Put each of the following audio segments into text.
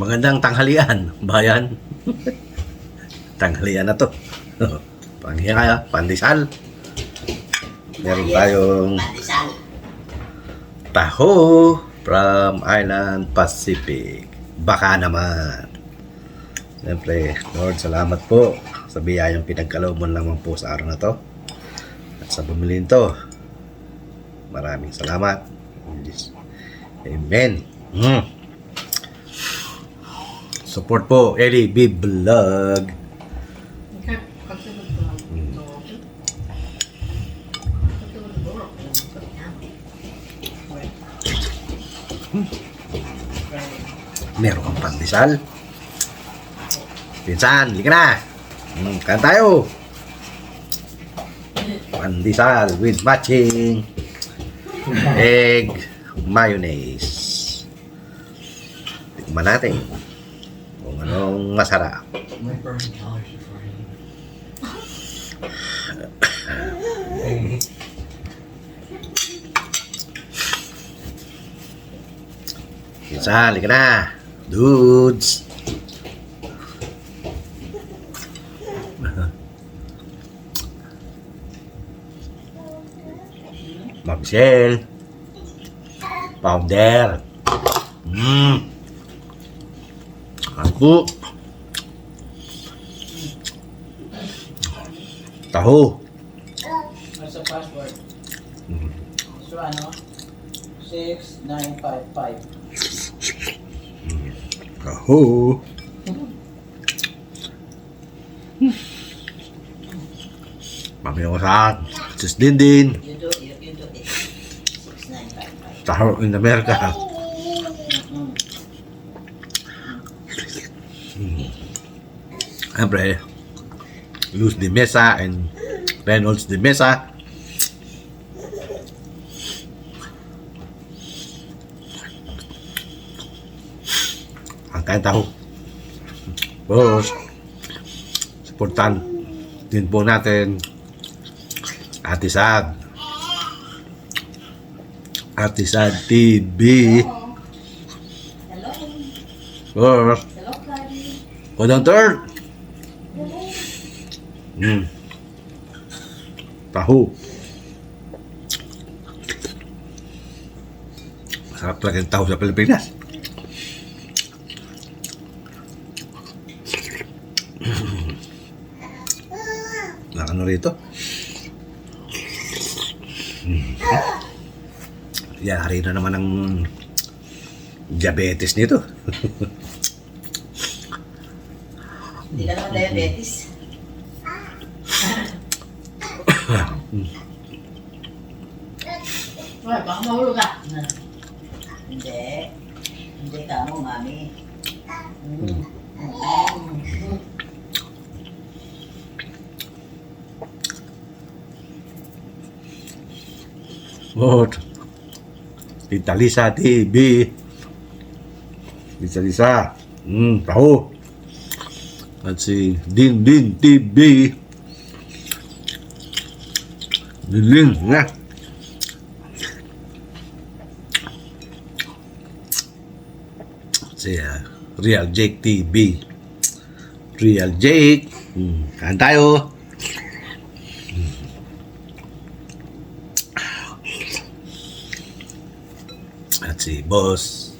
Magandang tanghalian, bayan. Tanghalian na to. Panghiya, pandesal. Meron tayong taho from Island Pacific. Baka naman. Siyempre, Lord, salamat po sa biyayang pinagkaloob mo naman po sa araw na to. At sa bumili nito, maraming salamat. Amen. Support po, Eli B. Vlog. Meron kang pandesal. Pinsan, lika na. Kain tayo. Pandesal with matching egg mayonnaise. Tikman natin kung anong masarap. Pinsan, lika na. Dudes. Mamsel. Powder. Ako. Taho. What's the password? So ano? 6955. Taho. Mami ako sa sis din. You do it. 6955. Taho in America. Siyempre, Luz de Mesa and Reynolds de Mesa. Ang kain taho. Boss, supportan din po natin Ate Sad. Ate Sad TV. Hello. Boss, Hello, Claddy. kodang third. Taho. Masarap talaga yung taho sa Pilipinas. Ano rito? Yari na naman ang diabetes nito. Hindi ka naman diabetes. Ay, baka mahulog ka. Hindi. Hindi ka mo, mami. Lord, Tita Lisa TV. Tita Lisa. Taho. At si Din TV. Din nga. Si Real Jake TV. Real Jake. Kain tayo. At si Boss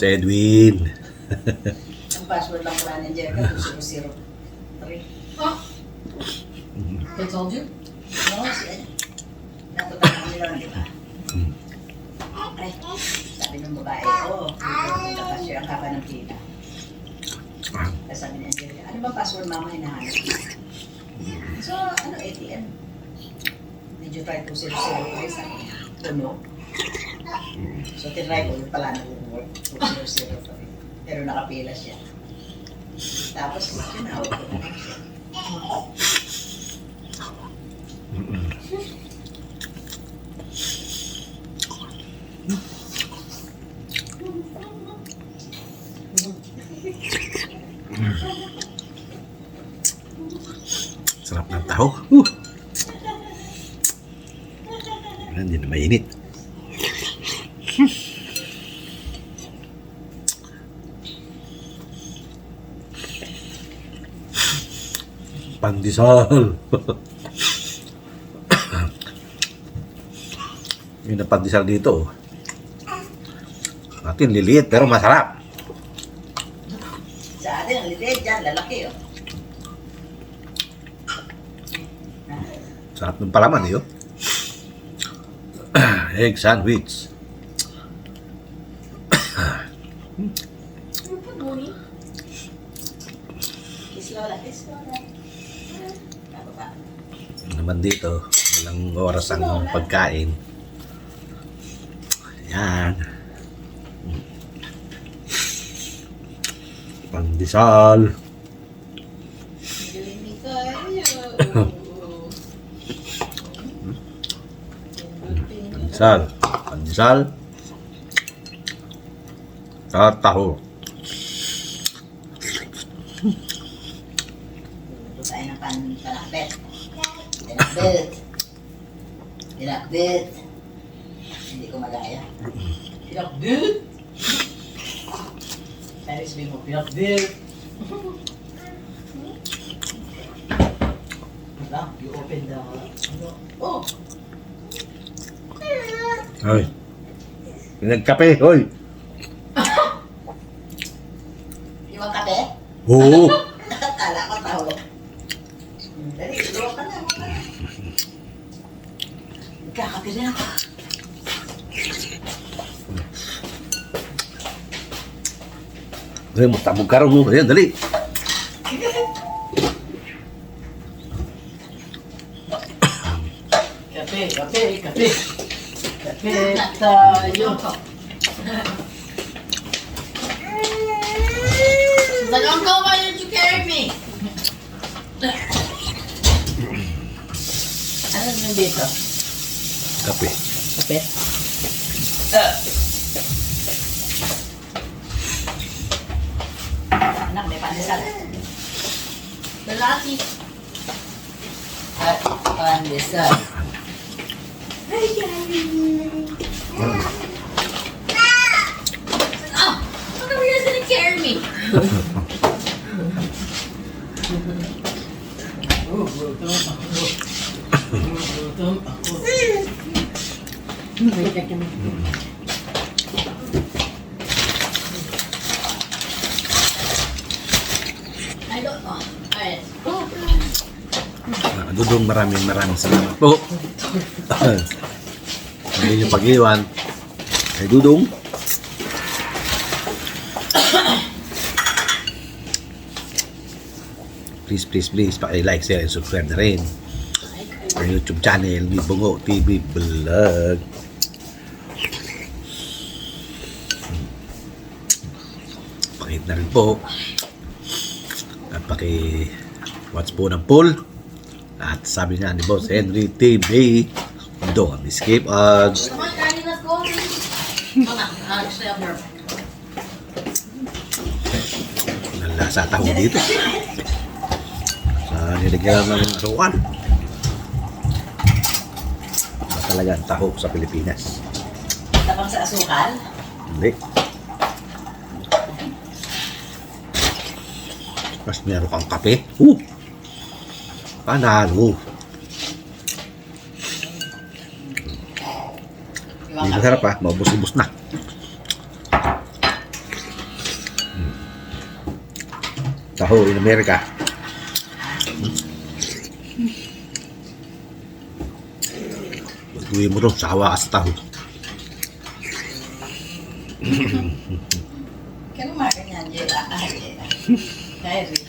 Edwin. Ang password lang pala ni Jerica 2003. Oh. They told you? No, natutunan nila, di ba? Ay, sabi ng babae, punta pa siya ang kapa ng pila. Tapos sabi ni Angelica, ano ba password mama hinahanap? So, ano, ATM? Did you try 2003? Sabi niya, no. So, tinry ko, yung pala nag-work 2003. Pero nakapila siya. Tapos, tinawag ko na lang siya. Sarap ng taho. Hindi na mainit. Pandesal. Yun ang pandesal dito. Atin liliit pero masarap. Sa atin, ang liit dyan, lalaki oh. Sarap ng palaman yun. Egg sandwich. Kiss Lola, kiss Lola. Ako pa. Naman dito, walang oras ang pagkain. Yan. Pandesal. Pandesal. Pandesal. Taho. Ito tayo ng panakbet. Pinakbet. Pinakbet. Hindi ko magaya. Pinakbet. Paris mo, pinakbet. You open the... Oh! Ay. Pinagkape, hoy. Yung mga kape? Oo. Kala ko tao. Dali, luwa ka na. Magkakape rin ako. Ay, magtabog ka rin mo. Ayan, dali. Kape, kape, kape. Kape tayo. Like, Uncle, why didn't you carry me? Ano yung dito? Kape. Kape? Anak, may pandesal. Belati. At pandesal. Oh, how come you guys didn't carry me? I don't know. Alright. Dudong, maraming salamat po. Hindi niyo pag-iwan. Kay Dudong. Please, paki-like, share, and subscribe na rin. Sa YouTube channel ni Bungo TV Vlog. Pakihit na rin po. At paki-watch po ng poll. At sabi nga ni Boss Henry TV, don't escape ads. Come on, Daddy, let's go. Come on, stay up here. Nalasa taho dito. Sa nilagyan ng asukan. Ba talaga ang taho sa Pilipinas? Tapang sa asukal. Hindi. Mas meron kang kape. Panalo. Hindi masarap ha. Maubos-ubos na. Taho in America. Pag-uwi mo rin, sawa ka sa taho. Kaya umaga niyan, Jela. Kaya rin.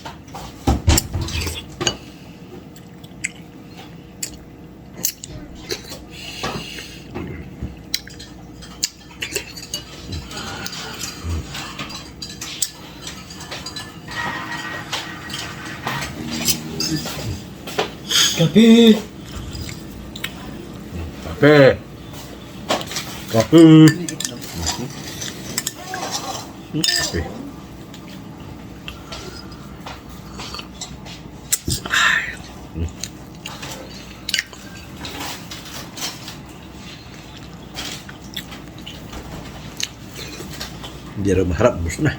Kape! Kape! Kape! Kape. Hindi rin maharap, bus na.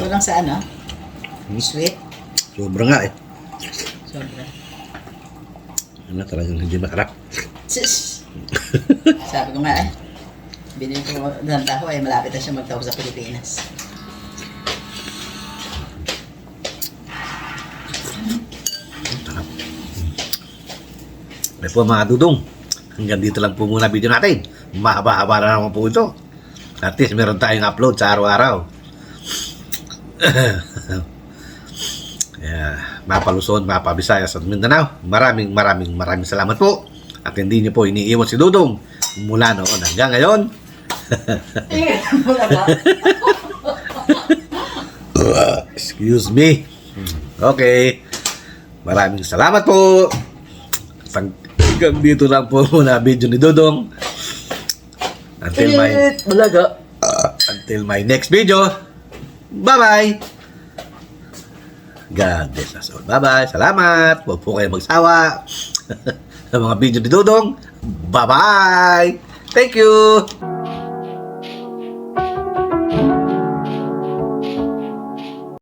Walang sa ano? Sweet. Sobra nga eh. Sobra. Ano talagang hindi masarap. Sis! Sabi ko nga eh. Binili ko ng taho eh. Malapit na siya magtaho sa Pilipinas. Sarap. May po mga dudong. Hanggang dito lang po muna video natin. Mahaba-haba na naman po ito. At least meron tayong upload sa araw-araw. Mapa-Luzon, mapa-Visayas at Mindanao. Maraming salamat po. At hindi niyo po iniiwan si Dudong mula noon hanggang ngayon. Wala ba? Excuse me. Okay. Maraming salamat po. Hanggang dito lang po muna video ni Dudong. Until my next video. Bye-bye. God bless us all. Bye-bye. Salamat. Huwag po kayo magsawa sa mga video ni Dudong. Bye-bye. Thank you.